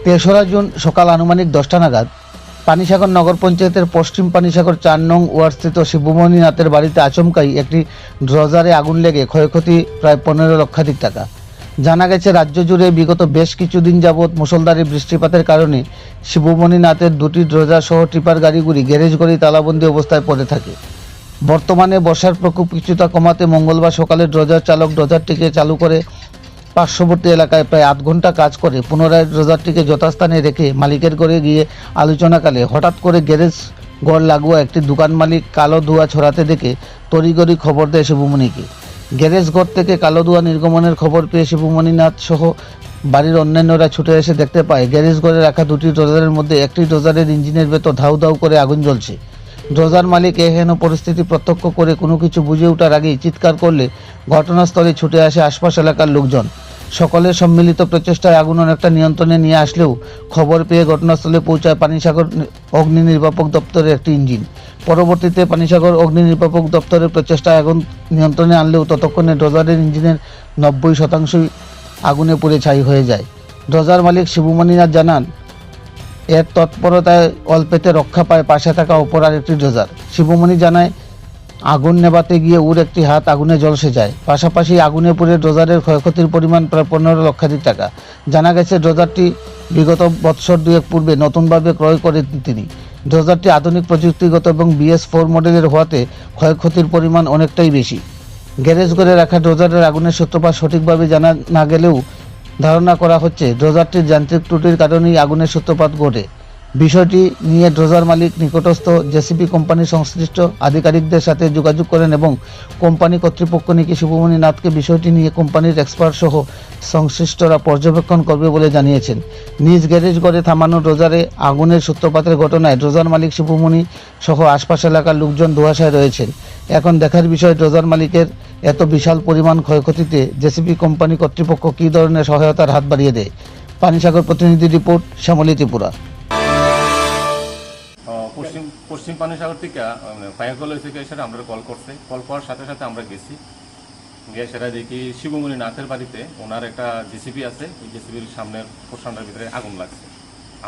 তেসরা জুন সকাল আনুমানিক 10টা নাগাদ পানিসাগর নগর পঞ্চায়েতের পশ্চিম পানিসাগর 4 নং ওয়ার্ডস্থিত শিবমণি নাথের বাড়িতে আচমকাই একটি ড্রজারে আগুন লেগে ক্ষয়ক্ষতি প্রায় 15 লক্ষাধিক টাকা। জানা গেছে, রাজ্য জুড়ে বিগত বেশ কিছুদিন যাবৎ মুষলধারে বৃষ্টিপাতের কারণে শিবমণি নাথের দুটি ড্রজার সহ টিপার গাড়িগুলি গ্যারেজ করে তালাবন্দি অবস্থায় পড়ে থাকে। বর্তমানে বর্ষার প্রকোপ কিছুটা কমাতে মঙ্গলবার সকালে ড্রজার চালক ড্রজারটিকে চালু করে পার্শ্ববর্তী এলাকায় প্রায় 8 ঘন্টা কাজ করে পুনরায় ড্রজারটিকে যথাস্থানে রেখে মালিকের ঘরে গিয়ে আলোচনাকালে হঠাৎ করে গ্যারেজ ঘর লাগোয়া একটি দোকান মালিক কালো ধোঁয়া ছড়াতে দেখে তড়িঘড়ি খবর দেয় শিবমণিকে। গ্যারেজ ঘর থেকে কালো ধোঁয়া নির্গমনের খবর পেয়ে শিবমণি নাথ সহ বাড়ির অন্যান্যরা ছুটে এসে দেখতে পায় গ্যারেজ ঘরে রাখা দুটি ড্রজারের মধ্যে একটি ড্রজারের ইঞ্জিনের ভেতর ধাউ ধাউ করে আগুন জ্বলছে। ড্রজার মালিক এহেন পরিস্থিতি প্রত্যক্ষ করে কোনো কিছু বুঝে ওঠার আগেই চিৎকার করলে ঘটনাস্থলে ছুটে আসে আশপাশ এলাকার লোকজন। সকলের সম্মিলিত প্রচেষ্টায় আগুন অনেকটা নিয়ন্ত্রণে নিয়ে আসলেও খবর পেয়ে ঘটনাস্থলে পৌঁছায় পানিসাগর অগ্নি নির্বাপক দপ্তরের একটি ইঞ্জিন। পরবর্তীতে পানিসাগর অগ্নি নির্বাপক দপ্তরের প্রচেষ্টায় আগুন নিয়ন্ত্রণে আনলেও ততক্ষণে ড্রজারের ইঞ্জিনের 90% আগুনে পুড়ে ছাই হয়ে যায়। ড্রজার মালিক শিবমণি নাথ জানান, এর তৎপরতায় অল্পেতে রক্ষা পায় পাশে থাকা অপর আরেকটি ড্রজার। শিবমণি জানায়, আগুন নেভাতে গিয়ে ওর একটি হাত আগুনে ঝলসে যায়। পাশাপাশি আগুনে পুড়ে ড্রজারের ক্ষয়ক্ষতির পরিমাণ প্রায় 15 লক্ষাধিক টাকা। জানা গেছে, ড্রজারটি বিগত বৎসর দুয়েক পূর্বে নতুনভাবে ক্রয় করেন তিনি। ড্রজারটি আধুনিক প্রযুক্তিগত এবং BS4 মডেলের হওয়াতে ক্ষয়ক্ষতির পরিমাণ অনেকটাই বেশি। গ্যারেজ ঘরে রাখা ড্রজারের আগুনের সূত্রপাত সঠিকভাবে জানা না গেলেও ধারণা করা হচ্ছে ড্রজারটির যান্ত্রিক ত্রুটির কারণেই আগুনের সূত্রপাত ঘটে। বিষয়টি নিয়ে ড্রজার মালিক নিকটস্থ জেসিবি কোম্পানির সংশ্লিষ্ট আধিকারিকদের সাথে যোগাযোগ করেন এবং কোম্পানি কর্তৃপক্ষ নাকি শিবমণি নাথকে বিষয়টি নিয়ে কোম্পানির এক্সপার্ট সহ সংশ্লিষ্টরা পর্যবেক্ষণ করবে বলে জানিয়েছেন। নিজ গ্যারেজ ঘরে থামানো ড্রজারে আগুনের সূত্রপাতের ঘটনায় ড্রজার মালিক শিবমণি সহ আশপাশ এলাকার লোকজন ধোঁয়াশায় রয়েছেন। এখন দেখার বিষয়, ড্রজার মালিকের এত বিশাল পরিমাণ ক্ষয়ক্ষতিতে জেসিবি কোম্পানি কর্তৃপক্ষ কী ধরনের সহায়তার হাত বাড়িয়ে দেয়। পানিসাগর প্রতিনিধি রিপোর্ট, শ্যামলী ত্রিপুরা। পশ্চিম পানিসাগর থেকে ফায়ার কল থেকে সেটা আমরা কল করছে। কল করার সাথে সাথে আমরা গেছি, গিয়ে সেটা দেখি শিবমণি নাথের বাড়িতে ওনার একটা জেসিবি আছে, ওই জেসিবির সামনের পোর্শনটার ভিতরে আগুন লাগছে।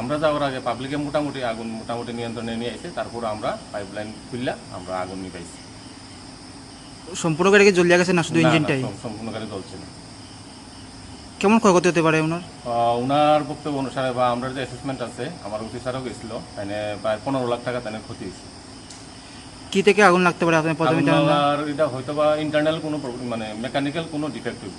আমরা যাওয়ার আগে পাবলিকে মোটামুটি নিয়ন্ত্রণে নিয়ে এসে তারপর আমরা পাইপলাইন খুললা আমরা আগুন নিভাইছি। সম্পূর্ণ গাড়িকে জ্বলিয়ে গেছে না শুধু ইঞ্জিনটাই? সম্পূর্ণ গাড়ি জ্বলছে না। কেমন ক্ষয়ক্ষতি হতে পারে ওনার বক্তব্য অনুসারে বা আমরা যে অ্যাসেসমেন্ট আছে, আমার অফিসারও গেছিল, তাই প্রায় 15 লাখ টাকা তাই ক্ষতি হয়েছে। কি থেকে আগুন লাগতে পারে আপনি প্রথমে? এটা হয়তো বা ইন্টারনাল কোনো মেকানিক্যাল কোনো ডিফেক্ট হইব।